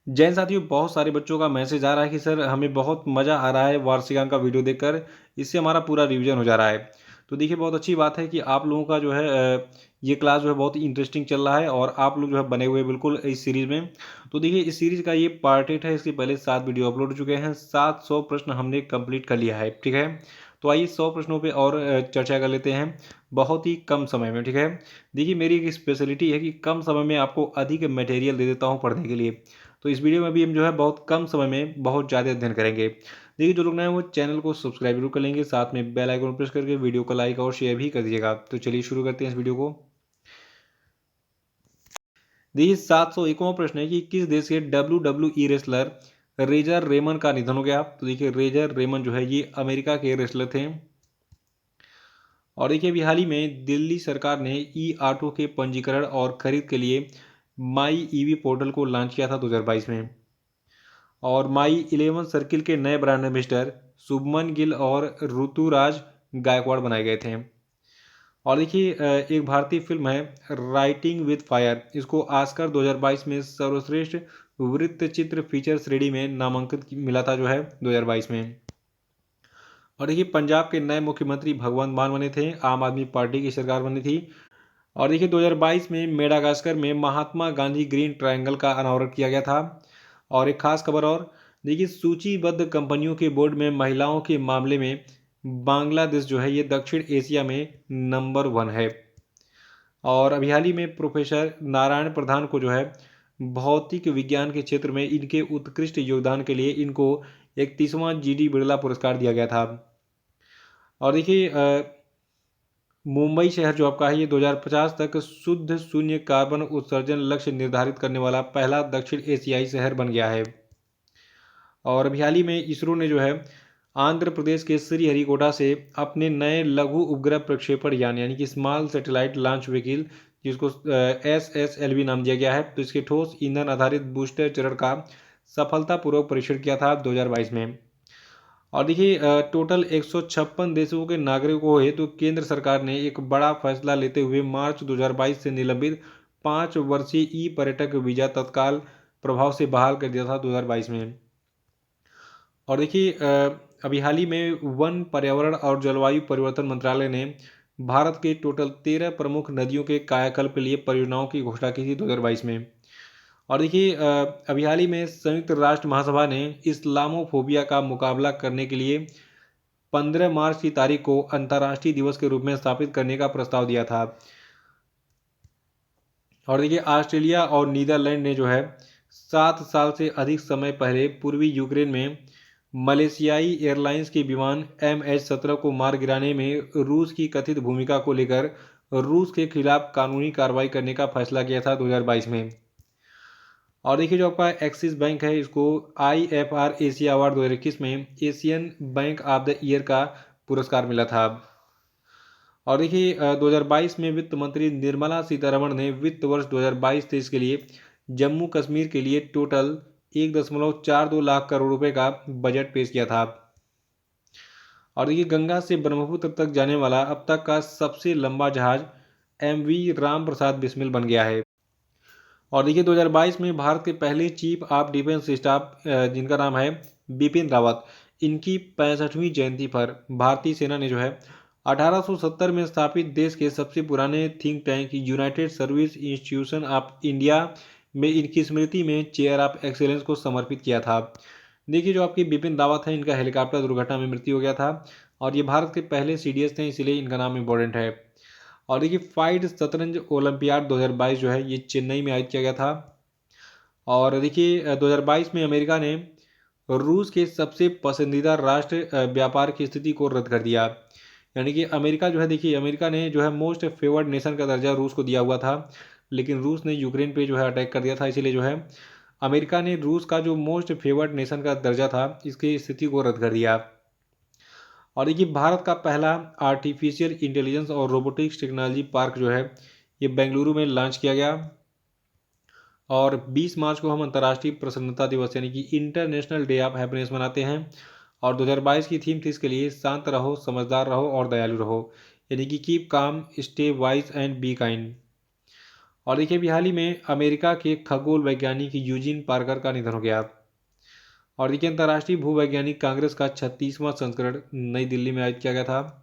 जैन साथियों, बहुत सारे बच्चों का मैसेज आ रहा है कि सर हमें बहुत मज़ा आ रहा है वार्षिकांक का वीडियो देखकर, इससे हमारा पूरा रिवीजन हो जा रहा है। तो देखिए, बहुत अच्छी बात है कि आप लोगों का जो है ये क्लास जो है बहुत ही इंटरेस्टिंग चल रहा है और आप लोग जो है बने हुए हैं बिल्कुल इस सीरीज़ में। तो देखिए, इस सीरीज़ का ये पार्ट 8 है। इसके पहले 7 वीडियो अपलोड हो चुके हैं। 700 प्रश्न हमने कंप्लीट कर लिया है, ठीक है। तो आइए 100 प्रश्नों पे और चर्चा कर लेते हैं बहुत ही कम समय में, ठीक है। देखिए, मेरी एक स्पेशलिटी है कि कम समय में आपको अधिक मटेरियल दे देता हूँ पढ़ने के लिए। तो इस वीडियो में भी हम जो है बहुत कम समय में बहुत ज़्यादा अध्ययन करेंगे। देखिए, जो लोग नए हैं वो चैनल को सब्सक्राइब जरूर कर लेंगे, साथ में बेल आइकन प्रेस करके वीडियो को लाइक और शेयर भी कर दीजिएगा। तो चलिए शुरू करते हैं इस वीडियो को। देखिए, 701वां प्रश्न है कि किस देश के WWE रेसलर रेजर रेमन का निधन हो गया। तो देखिए, रेजर रेमन जो है ये अमेरिका के रेसलर थे। और देखिए, अभी हाल ही में दिल्ली सरकार ने ई ऑटो के पंजीकरण और खरीद के लिए माई ईवी पोर्टल को लॉन्च किया था 2022 में। और माई 11 सर्किल के नए ब्रांड एम्बेसडर शुभमन गिल और ऋतुराज गायकवाड़ बनाए गए थे। और देखिए, एक भारतीय फिल्म है राइटिंग विद फायर, इसको ऑस्कर 2022 में सर्वश्रेष्ठ वृत्त चित्र फीचर श्रेणी में नामांकित मिला था जो है 2022 में। और देखिए, पंजाब के नए मुख्यमंत्री भगवंत मान बने थे, आम आदमी पार्टी की सरकार बनी थी। और देखिए, 2022 में मेडागास्कर में महात्मा गांधी ग्रीन ट्रायंगल का अनावरण किया गया था। और एक खास खबर और देखिए, सूचीबद्ध कंपनियों के बोर्ड में महिलाओं के मामले में बांग्लादेश जो है ये दक्षिण एशिया में नंबर 1 है। और अभी हाल ही में प्रोफेसर नारायण प्रधान को जो है भौतिक विज्ञान के क्षेत्र में इनके उत्कृष्ट योगदान के लिए इनको 31वां जीडी बिरला पुरस्कार दिया गया था। और देखिए, मुंबई शहर जो आपका है ये 2050 तक शुद्ध शून्य कार्बन उत्सर्जन लक्ष्य निर्धारित करने वाला पहला दक्षिण एशियाई शहर बन गया है। और अभी हाल ही में इसरो ने जो है आंध्र प्रदेश के श्रीहरिकोटा से अपने नए लघु उपग्रह प्रक्षेपण यान यानी कि स्मॉल सैटेलाइट लॉन्च व्हीकल, जिसको SSLV नाम दिया गया है, तो इसके ठोस ईंधन आधारित बूस्टर चरण का सफलतापूर्वक परीक्षण किया था 2022 में। और देखिए, टोटल 156 देशों के नागरिकों को हेतु केंद्र सरकार ने एक बड़ा फैसला लेते हुए मार्च 2022 से निलंबित 5 वर्षीय ई पर्यटक वीजा तत्काल प्रभाव से बहाल कर दिया था 2022 में। और देखिए, अभी हाल ही में वन पर्यावरण और जलवायु परिवर्तन मंत्रालय ने भारत के टोटल 13 प्रमुख नदियों के कायाकल्प के लिए परियोजनाओं की घोषणा की थी 2022 में। और देखिए, अभी हाल ही में संयुक्त राष्ट्र महासभा ने इस्लामोफोबिया का मुकाबला करने के लिए 15 मार्च की तारीख को अंतर्राष्ट्रीय दिवस के रूप में स्थापित करने का प्रस्ताव दिया था। और देखिए, ऑस्ट्रेलिया और नीदरलैंड ने जो है 7 साल से अधिक समय पहले पूर्वी यूक्रेन में मलेशियाई एयरलाइंस के विमान MH17 को मार गिराने में रूस की कथित भूमिका को लेकर रूस के खिलाफ कानूनी कार्रवाई करने का फैसला किया था 2022 में। और देखिए, जो आपका एक्सिस बैंक है इसको IFR एशिया अवार्ड 2021 में Asian bank of the year का पुरस्कार मिला था। और देखिए, 2022 में वित्त मंत्री निर्मला सीतारमण ने वित्त वर्ष 2022-23 के लिए जम्मू कश्मीर के लिए टोटल 1.42 लाख करोड़ रुपए का बजट पेश किया था। और देखिए, गंगा से ब्रह्मपुत्र तक जाने वाला अब तक का सबसे लंबा जहाज MV राम प्रसाद बिस्मिल बन गया है। और देखिए, 2022 में भारत के पहले चीफ ऑफ डिफेंस स्टाफ जिनका नाम है बिपिन रावत, इनकी 65वीं जयंती पर भारतीय सेना ने जो है 1870 में स्थापित देश के सबसे पुराने think tank United service institution of India में इनकी स्मृति में चेयर ऑफ एक्सेलेंस को समर्पित किया था। देखिए, जो आपकी बिपिन रावत है इनका हेलीकॉप्टर दुर्घटना में मृत्यु हो गया था। और ये भारत के पहले CDS थे, इसलिए इनका नाम इम्पोर्टेंट है। और देखिए, फाइड शतरंज ओलंपियाड 2022 जो है ये चेन्नई में आयोजित किया गया था। और देखिए, 2022 में अमेरिका ने रूस के सबसे पसंदीदा राष्ट्र व्यापार की स्थिति को रद्द कर दिया। यानी कि अमेरिका जो है, देखिए अमेरिका ने जो है मोस्ट फेवर्ड नेशन का दर्जा रूस को दिया हुआ था, लेकिन रूस ने यूक्रेन पे जो है अटैक कर दिया था, इसीलिए जो है अमेरिका ने रूस का जो मोस्ट फेवर्ड नेशन का दर्जा था इसकी स्थिति को रद्द कर दिया। और देखिए, भारत का पहला आर्टिफिशियल इंटेलिजेंस और रोबोटिक्स टेक्नोलॉजी पार्क जो है ये बेंगलुरु में लॉन्च किया गया। और 20 मार्च को हम अंतर्राष्ट्रीय प्रसन्नता दिवस यानी कि इंटरनेशनल डे ऑफ हैप्पीनेस मनाते हैं। और 2022 की थीम थी इसके लिए शांत रहो, समझदार रहो और दयालु रहो, यानी कि keep calm, stay wise and be kind. और देखिए अभी हाल ही में अमेरिका के खगोल वैज्ञानिक यूजीन पार्कर का निधन हो गया। और देखिए अंतर्राष्ट्रीय भूवैज्ञानिक कांग्रेस का 36वां संस्करण नई दिल्ली में आयोजित किया गया था।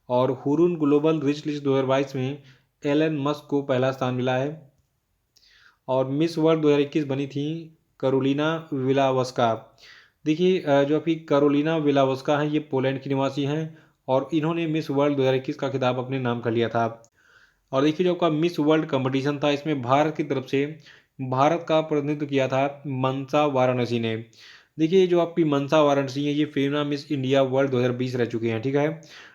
और हुरून ग्लोबल रिच लिस्ट 2022 में एलन मस्क को पहला स्थान मिला है। और मिस वर्ल्ड 2021 बनी थी करोलिना विलावस्का। देखिए जो अभी करोलिना विलावस्का हैं ये पोलैंड की निवासी हैं और इन्होंने मिस वर्ल्ड 2021 का खिताब अपने नाम कर लिया था। और देखिए जो आपका मिस वर्ल्ड कंपटीशन था इसमें भारत की तरफ से भारत का प्रतिनिधित्व किया था मनसा वाराणसी ने। देखिए जो आपकी मनसा वाराणसी है ये फेमना मिस इंडिया वर्ल्ड 2020 रह चुके हैं, ठीक है।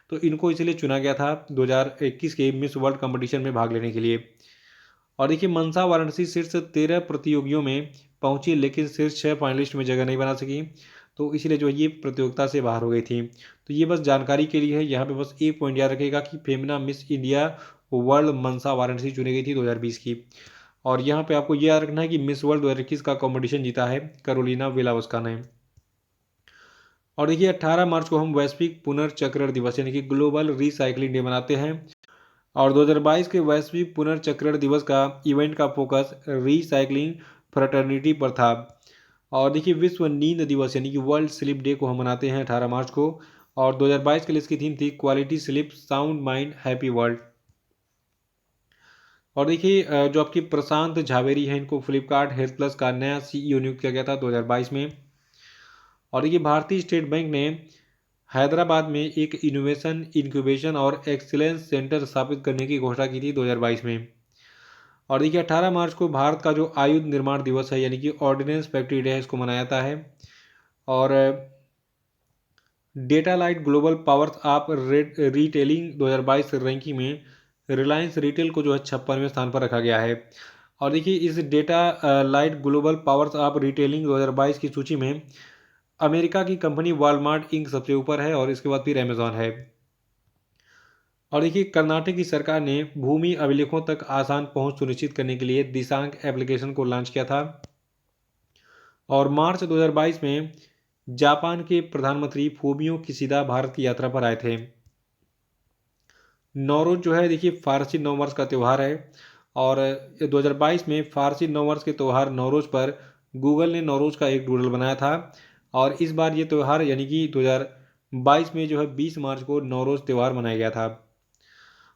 तो इनको इसलिए चुना गया था 2021 के मिस वर्ल्ड कंपटीशन में भाग लेने के लिए। और देखिए मनसा वाराणसी शीर्ष 13 प्रतियोगियों में पहुंची लेकिन शीर्ष 6 फाइनलिस्ट में जगह नहीं बना सकी, तो इसलिए जो ये प्रतियोगिता से बाहर हो गई थी। तो ये बस जानकारी के लिए है, यहाँ पे बस एक पॉइंट याद रखेगा कि फेमिना मिस इंडिया वर्ल्ड मनसा वाराणसी चुनी गई थी 2020 की। और यहाँ पे आपको ये याद रखना है कि मिस वर्ल्ड 2021 का कॉम्पिटिशन जीता है करोलिना विलावस्का ने। और देखिए 18 मार्च को हम वैश्विक पुनर्चक्रण दिवस यानी कि ग्लोबल रिसाइकलिंग डे मनाते हैं। और 2022 के वैश्विक पुनर्चक्रण दिवस का इवेंट का फोकस रिसाइकलिंग फ्रेटर्निटी पर था। और देखिए विश्व नींद दिवस यानी कि वर्ल्ड स्लीप डे को हम मनाते हैं 18 मार्च को। और 2022 के लिए इसकी थीम थी quality sleep sound mind happy world. और देखिए जो आपकी प्रशांत झावेरी है इनको फ्लिपकार्ट हेल्थ प्लस का नया सीईओ नियुक्त किया गया था 2022 में। और देखिए भारतीय स्टेट बैंक ने हैदराबाद में एक इनोवेशन इंक्यूबेशन और एक्सीलेंस सेंटर स्थापित करने की घोषणा की थी 2022 में। और देखिए 18 मार्च को भारत का जो आयुध निर्माण दिवस है यानी कि ऑर्डिनेंस फैक्ट्री डे है इसको मनाया जाता है। और डेटा लाइट ग्लोबल पावर्स आप रिटेलिंग 2022 रैंकिंग में रिलायंस रिटेल को जो है 56वें स्थान पर रखा गया है। और देखिए इस डेटा लाइट ग्लोबल पावर्स आप रिटेलिंग 2022 की सूची में अमेरिका की कंपनी वॉलमार्ट इंक सबसे ऊपर है और इसके बाद फिर अमेजॉन है। और देखिए कर्नाटक की सरकार ने भूमि अभिलेखों तक आसान पहुंच सुनिश्चित करने के लिए दिशांक एप्लीकेशन को लॉन्च किया था। और मार्च 2022 में जापान के प्रधानमंत्री फूमियो किशिदा भारत की यात्रा पर आए थे। नौरोज जो है देखिए फारसी नववर्ष का त्यौहार है। और 2022 में फारसी नववर्ष के त्यौहार नौरोज पर गूगल ने नौरोज का एक डूडल बनाया था। और इस बार ये त्यौहार यानी कि 2022 में जो है 20 मार्च को नौरोज त्यौहार मनाया गया था।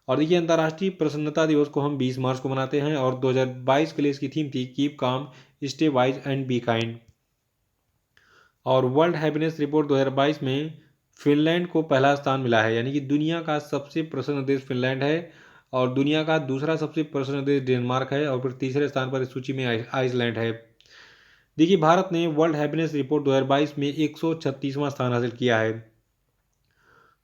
और देखिए अंतर्राष्ट्रीय प्रसन्नता दिवस को हम 20 मार्च को मनाते हैं और 2022 के लिए इसकी थीम थी keep calm stay wise and be kind. और वर्ल्ड हैप्पीनेस रिपोर्ट 2022 में फिनलैंड को पहला स्थान मिला है यानी कि दुनिया का सबसे प्रसन्न देश फिनलैंड है। और दुनिया का दूसरा सबसे प्रसन्न देश डेनमार्क है और फिर तीसरे स्थान पर इस सूची में आइसलैंड है। देखिए भारत ने वर्ल्ड हैप्पीनेस रिपोर्ट 2022 में 136वां स्थान हासिल किया है।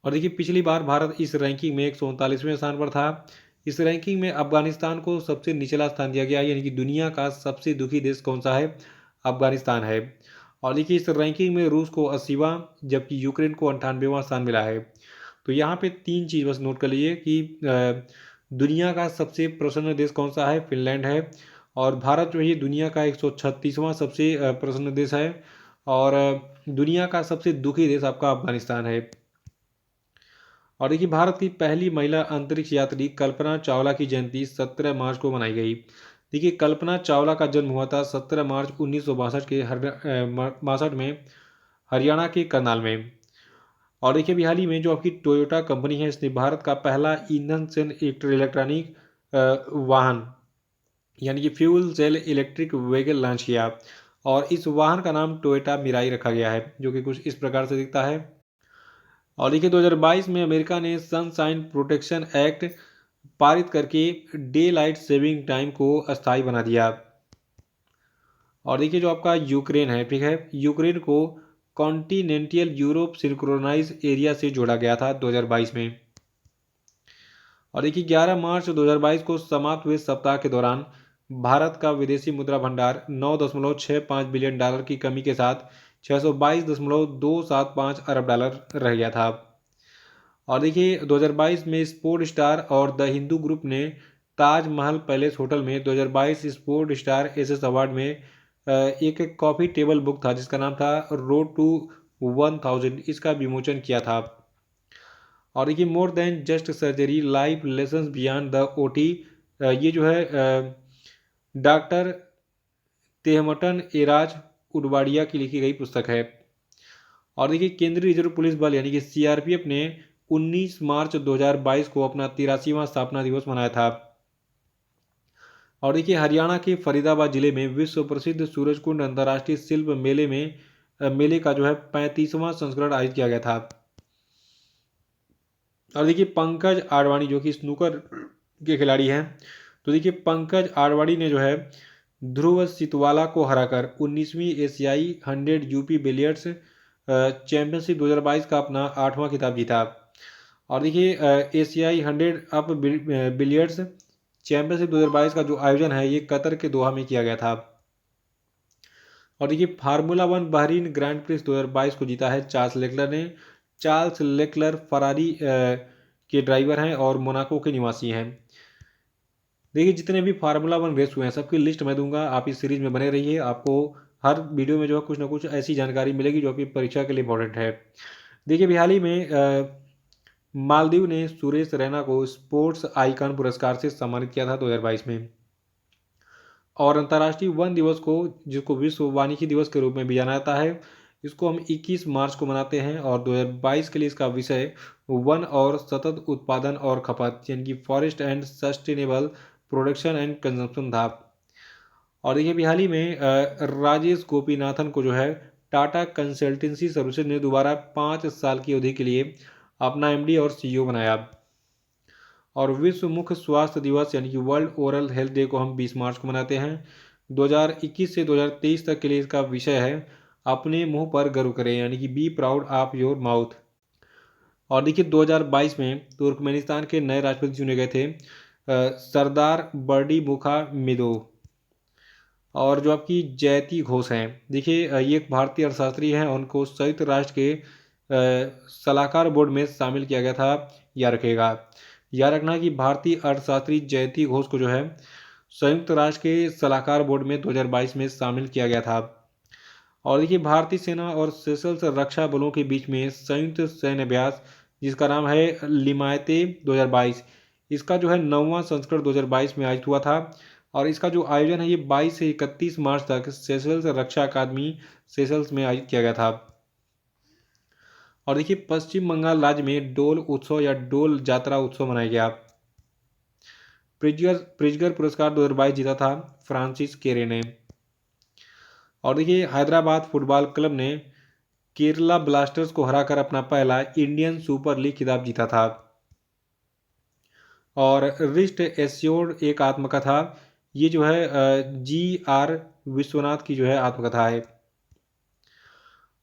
और देखिए पिछली बार भारत इस रैंकिंग में 139वें स्थान पर था। इस रैंकिंग में अफगानिस्तान को सबसे निचला स्थान दिया गया यानी कि दुनिया का सबसे दुखी देश कौन सा है, अफगानिस्तान है। और देखिए इस रैंकिंग में रूस को 80वां जबकि यूक्रेन को 98वां स्थान मिला है। तो यहाँ पे तीन चीज़ बस नोट कर लीजिए कि दुनिया का सबसे प्रसन्न देश कौन सा है, फिनलैंड है। और भारत जो है ये दुनिया का 136वां सबसे प्रसन्न देश है। और दुनिया का सबसे दुखी देश आपका अफगानिस्तान है। और देखिए भारत की पहली महिला अंतरिक्ष यात्री कल्पना चावला की जयंती 17 मार्च को मनाई गई। देखिए कल्पना चावला का जन्म हुआ था 17 मार्च 1962 के 62 में हरियाणा के करनाल में। और देखिए अभी हाल ही में जो आपकी टोयोटा कंपनी है इसने भारत का पहला ईंधन सेल इलेक्ट्रॉनिक वाहन यानी कि fuel cell electric vehicle launch किया। और इस वाहन का नाम टोयोटा मिराई रखा गया है जो कि कुछ इस प्रकार से दिखता है। और देखिए 2022 में अमेरिका ने सनशाइन प्रोटेक्शन एक्ट पारित करके डे लाइट सेविंग टाइम को अस्थायी बना दिया। और देखिए जो आपका यूक्रेन है, ठीक है, यूक्रेन को कॉन्टिनेंटल यूरोप सिंक्रोनाइज एरिया से जोड़ा गया था 2022 में। और देखिए 11 मार्च 2022 को समाप्त हुए सप्ताह के दौरान भारत का विदेशी मुद्रा भंडार 9.65 बिलियन डॉलर की कमी के साथ 622.275 अरब डॉलर रह गया था। और देखिए 2022 में स्पोर्ट स्टार और द हिंदू ग्रुप ने ताजमहल पैलेस होटल में 2022 स्पोर्ट स्टार एसेस अवार्ड में एक कॉफी टेबल बुक था जिसका नाम था रोड टू 1000, इसका विमोचन किया था। और देखिए more than just surgery life lessons beyond the OT ये जो है डॉक्टर तेहमटन एराज उडवाडिया की लिखी गई पुस्तक है। और देखिए केंद्रीय रिजर्व पुलिस बल यानी कि सीआरपीएफ ने 19 मार्च 2022 को अपना 83वां स्थापना दिवस मनाया था। और देखिए हरियाणा के फरीदाबाद जिले में विश्व प्रसिद्ध सूरजकुंड अंतर्राष्ट्रीय शिल्प मेले का जो है 35वां संस्करण आयोजित किया गया था। और देखिए पंकज आडवाणी जो कि स्नूकर के खिलाड़ी हैं, तो देखिए पंकज आडवाणी ने जो है ध्रुव सितवाला को हराकर 19वीं एशियाई 100 यूपी बिलियर्ड्स चैंपियनशिप 2022 का अपना 8वां खिताब जीता। और देखिए एशियाई 100 अप बिलियर्ड्स चैंपियनशिप 2022 का जो आयोजन है ये कतर के दोहा में किया गया था। और देखिए फार्मूला 1 बहरीन ग्रैंड प्रिक्स 2022 को जीता है चार्ल्स लेक्लर ने। चार्ल्स लेक्लर फरारी के ड्राइवर हैं और मोनाको के निवासी हैं। देखिए जितने भी फार्मूला 1 रेस हुए हैं सबकी लिस्ट मैं दूंगा, आप इस सीरीज में बने रहिए। आपको हर वीडियो में जो है कुछ ना कुछ ऐसी जानकारी मिलेगी जो आपकी परीक्षा के लिए इंपॉर्टेंट है। देखिए हाल ही में मालदीव ने सुरेश रैना को स्पोर्ट्स आइकन पुरस्कार से सम्मानित किया था 2022 में। और अंतर्राष्ट्रीय वन दिवस को, जिसको विश्व वानिकी दिवस के रूप में भी जाना जाता है, इसको हम 21 मार्च को मनाते हैं। और 2022 के लिए इसका विषय वन और सतत उत्पादन और खपत यानी कि forest and sustainable production and consumption था। और देखिए अभी हाल ही में राजेश गोपीनाथन को जो है टाटा कंसल्टेंसी सर्विसेज ने दोबारा 5 साल की अवधि के लिए अपना एमडी और सीईओ बनाया। और विश्व मुख स्वास्थ्य दिवस यानी कि वर्ल्ड ओरल हेल्थ डे को हम 20 मार्च को मनाते हैं। 2021 से 2023 तक के लिए इसका विषय है अपने मुंह पर गर्व करें यानी कि be proud of your mouth. और देखिए 2022 में तुर्कमेनिस्तान के नए राष्ट्रपति चुने गए थे सरदार बर्डी मुखा मिदो। और जो आपकी जयती घोष हैं, देखिए ये एक भारतीय अर्थशास्त्री हैं और उनको संयुक्त राष्ट्र के सलाहकार बोर्ड में शामिल किया गया था। याद रखेगा, याद रखना कि भारतीय अर्थशास्त्री जयती घोष को जो है संयुक्त राष्ट्र के सलाहकार बोर्ड में 2022 में शामिल किया गया था। और देखिए भारतीय सेना और सेशल्स रक्षा बलों के बीच में संयुक्त सैन्य अभ्यास जिसका नाम है लिमायते 2022, इसका जो है 9वां संस्करण 2022 में आयोजित हुआ था। और इसका जो आयोजन है ये 22 से 31 मार्च तक सेशल्स रक्षा अकादमी सेशल्स में आयोजित किया गया था। और देखिए पश्चिम बंगाल राज्य में डोल उत्सव या डोल जात्रा उत्सव मनाया गया। प्रिजगर पुरस्कार 2022 जीता था फ्रांसिस केरे ने। और देखिए हैदराबाद फुटबॉल क्लब ने केरला ब्लास्टर्स को हराकर अपना पहला इंडियन सुपर लीग खिताब जीता था। और रिस्ट एस्योर्ड एक आत्मकथा, ये जो है GR विश्वनाथ की जो है आत्मकथा है।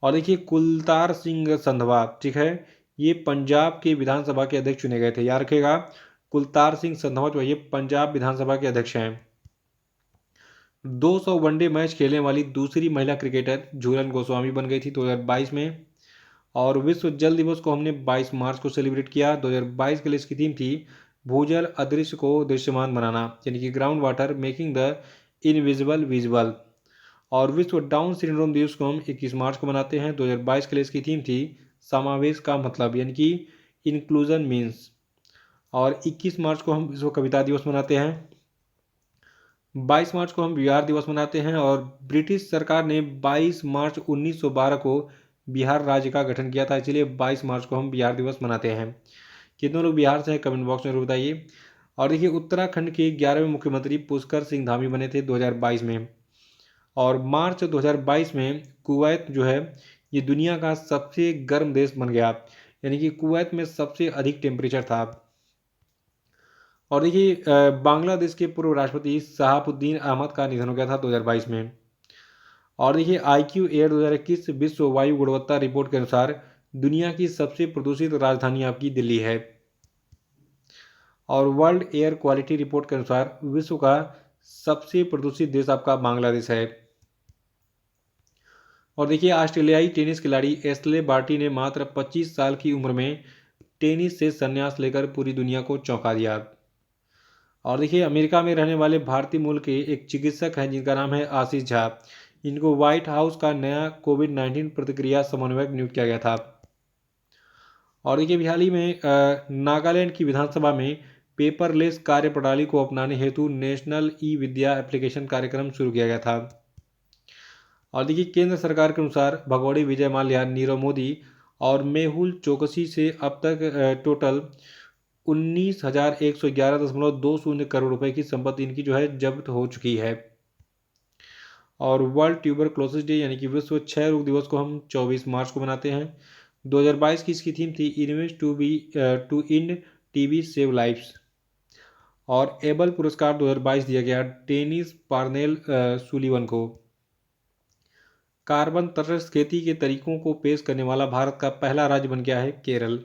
और देखिए कुलतार सिंह संधवा, ठीक है, ये पंजाब के विधानसभा के अध्यक्ष चुने गए थे। याद रखेगा कुलतार सिंह संधवा जो है ये पंजाब विधानसभा के अध्यक्ष हैं। 200 वनडे मैच खेलने वाली दूसरी महिला क्रिकेटर झूलन गोस्वामी बन गई थी 2022 में। और विश्व जल दिवस को हमने 22 मार्च को सेलिब्रेट किया। 2022 के लिए इसकी थीम थी भूजल अदृश्य को दृश्यमान बनाना यानी कि ground water making the invisible visible. और विश्व डाउन सिंड्रोम दिवस को हम 21 मार्च को मनाते हैं। 2022 के लिए इसकी थीम थी समावेश का मतलब यानी कि इंक्लूजन मीन्स। और 21 मार्च को हम विश्व कविता दिवस मनाते हैं। 22 मार्च को हम बिहार दिवस मनाते हैं। और ब्रिटिश सरकार ने 22 मार्च 1912 को बिहार राज्य का गठन किया था, इसलिए 22 मार्च को हम बिहार दिवस मनाते हैं। कितने लोग बिहार से हैं कमेंट बॉक्स में बताइए। और देखिए उत्तराखंड के 11वें मुख्यमंत्री पुष्कर सिंह धामी बने थे 2022 में। और मार्च 2022 में कुवैत जो है ये दुनिया का सबसे गर्म देश बन गया यानी कि कुवैत में सबसे अधिक टेम्परेचर था। और देखिए बांग्लादेश के पूर्व राष्ट्रपति शहाबुद्दीन अहमद का निधन हो गया था 2022 में। और देखिए IQ एयर 2021 विश्व वायु गुणवत्ता रिपोर्ट के अनुसार दुनिया की सबसे प्रदूषित राजधानी आपकी दिल्ली है। और वर्ल्ड एयर क्वालिटी रिपोर्ट के अनुसार विश्व का सबसे प्रदूषित देश आपका बांग्लादेश है। और देखिए ऑस्ट्रेलियाई टेनिस खिलाड़ी एशले बार्टी ने मात्र 25 साल की उम्र में टेनिस से संन्यास लेकर पूरी दुनिया को चौंका दिया। और देखिए अमेरिका में रहने वाले भारतीय मूल के एक चिकित्सक हैं जिनका नाम है आशीष झा, इनको व्हाइट हाउस का नया कोविड-19 प्रतिक्रिया समन्वयक नियुक्त किया गया था। और देखिए हाल ही में नागालैंड की विधानसभा में पेपरलेस कार्य प्रणाली को अपनाने हेतु नेशनल ई विद्या एप्लीकेशन कार्यक्रम शुरू किया गया था। और देखिए केंद्र सरकार के अनुसार भगोड़े विजय माल्या, नीरव मोदी और मेहुल चोकसी से अब तक टोटल 19,111.20 करोड़ रुपए की संपत्ति इनकी जो है जब्त हो चुकी है। और वर्ल्ड ट्यूबरक्लोसिस डे यानी कि विश्व क्षय रोग दिवस को हम 24 मार्च को मनाते हैं। 2022 की इसकी थीम थी invest to end TB save lifes. और एबल पुरस्कार 2022 दिया गया टेनिस पार्नेल सुलीवन को। कार्बन तटस्थ खेती के तरीकों को पेश करने वाला भारत का पहला राज्य बन गया है केरल।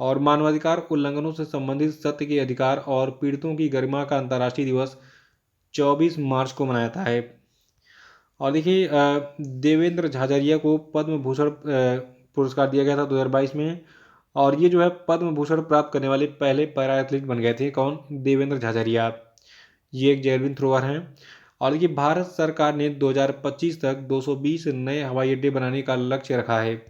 और मानवाधिकार उल्लंघनों से संबंधित सत्य के अधिकार और पीड़ितों की गरिमा का अंतर्राष्ट्रीय दिवस 24 मार्च को मनाया जाता है। और देखिए देवेंद्र झाझरिया को पद्म भूषण पुरस्कार दिया गया था 2022 में। और ये जो है पद्म भूषण प्राप्त करने वाले पहले पैरा एथलीट बन गए थे। कौन? देवेंद्र झाझरिया। ये एक जैवलिन थ्रोअर हैं। और देखिए भारत सरकार ने 2025 तक 220 नए हवाई अड्डे बनाने का लक्ष्य रखा है।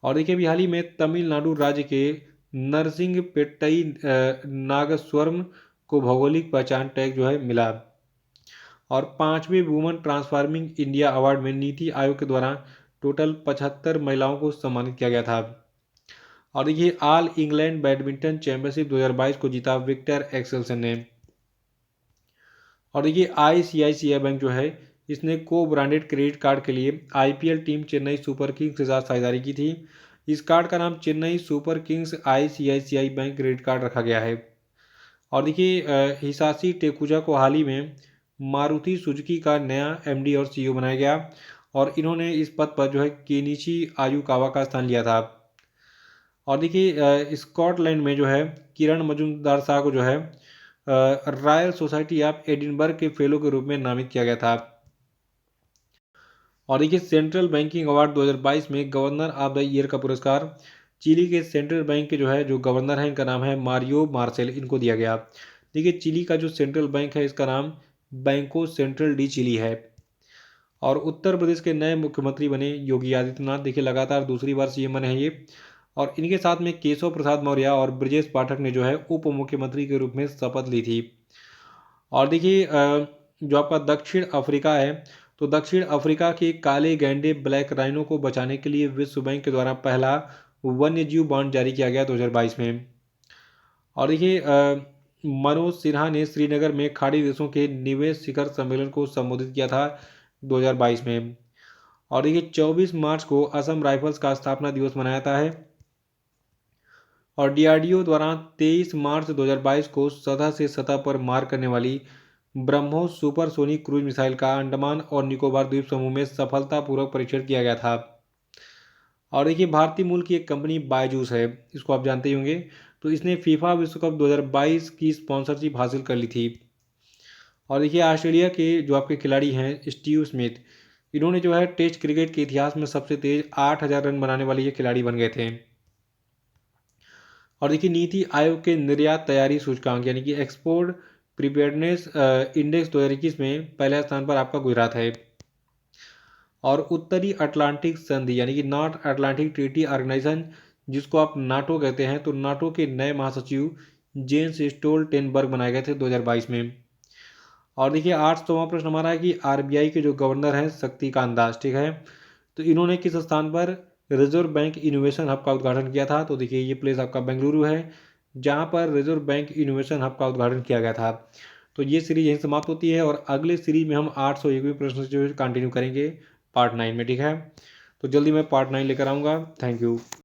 और देखिए अभी हाल ही में तमिलनाडु राज्य के नरसिंहपेट्टई नागस्वरम को भौगोलिक पहचान टैग जो है मिला। और 5वें वुमेन ट्रांसफॉर्मिंग इंडिया अवार्ड में नीति आयोग के द्वारा टोटल 75 महिलाओं को सम्मानित किया गया था। और देखिए ऑल इंग्लैंड बैडमिंटन चैंपियनशिप 2022 को जीता विक्टर एक्सेल्सन ने। और देखिए ICICI बैंक जो है इसने को ब्रांडेड क्रेडिट कार्ड के लिए IPL team Chennai super Kings के साथ साझेदारी की थी। इस कार्ड का नाम Chennai super Kings ICICI bank credit card रखा गया है। और देखिए हिसाशी टेकुचा को हाल ही में मारुति सुजुकी का नया MD और CEO बनाया गया। और इन्होंने इस पद पर जो है केनिची आयुकावा का स्थान लिया था। और देखिए स्कॉटलैंड में जो है किरण मजूमदार शाह को जो है रॉयल सोसाइटी ऑफ एडिनबर्ग के फेलो के रूप में नामित किया गया था। और देखिए सेंट्रल बैंकिंग अवार्ड 2022 में गवर्नर ऑफ द ईयर का पुरस्कार चिली के सेंट्रल बैंक के जो गवर्नर है इनका नाम है मारियो मार्सेल, इनको दिया गया। देखिए चिली का जो सेंट्रल बैंक है इसका नाम बैंको सेंट्रल डी चिली है। और उत्तर प्रदेश के नए मुख्यमंत्री बने योगी आदित्यनाथ। देखिए लगातार दूसरी बार CM बने हैं ये। और इनके साथ में केशव प्रसाद मौर्य और ब्रजेश पाठक ने जो है उप मुख्यमंत्री के रूप में शपथ ली थी। और देखिए जो आपका दक्षिण अफ्रीका है तो दक्षिण अफ्रीका के काले गैंडे ब्लैक राइनो को बचाने के लिए विश्व बैंक के द्वारा पहला वन्यजीव बॉन्ड जारी किया गया 2022 में। और देखिए मनोज सिन्हा ने श्रीनगर में खाड़ी देशों के निवेश शिखर सम्मेलन को संबोधित किया था 2022 में। और देखिए 24 मार्च को असम राइफल्स का स्थापना दिवस मनाया जाता है। और DRDO द्वारा 23 मार्च 2022 को सतह से सतह पर मार करने वाली ब्रह्मोस सुपरसोनिक क्रूज मिसाइल का अंडमान और निकोबार द्वीप समूह में सफलतापूर्वक परीक्षण किया गया था। और देखिए भारतीय मूल की एक कंपनी बायजूस है, इसको आप जानते ही होंगे। तो इसने फीफा विश्व कप 2022 की स्पॉन्सरशिप हासिल कर ली थी। और देखिए ऑस्ट्रेलिया के जो आपके खिलाड़ी हैं स्टीव स्मिथ, इन्होंने जो है टेस्ट क्रिकेट के इतिहास में सबसे तेज 8,000 रन बनाने वाले ये खिलाड़ी बन गए थे। और देखिए नीति आयोग के निर्यात तैयारी सूचकांक यानी कि एक्सपोर्ट प्रिपेयर्डनेस इंडेक्स 2021 में पहले स्थान पर आपका गुजरात है। और उत्तरी अटलांटिक संधि यानी कि नॉर्थ अटलांटिक ट्रीटी ऑर्गेनाइजेशन जिसको आप नाटो कहते हैं, तो नाटो के नए महासचिव जेंस स्टोल्टेनबर्ग बनाए गए थे 2022 में। और देखिए 8वां प्रश्न हमारा है कि RBI के जो गवर्नर हैं शक्तिकांत दास, ठीक है, तो इन्होंने किस स्थान पर रिजर्व बैंक इनोवेशन हब का उद्घाटन किया था? तो देखिए ये प्लेस आपका बेंगलुरु है जहां पर रिजर्व बैंक इनोवेशन हब का उद्घाटन किया गया था। तो ये सीरीज यहीं समाप्त होती है और अगले सीरीज में हम 801वें प्रश्न से जो कंटिन्यू करेंगे पार्ट 9 में, ठीक है। तो जल्दी मैं पार्ट 9 लेकर आऊँगा। Thank you.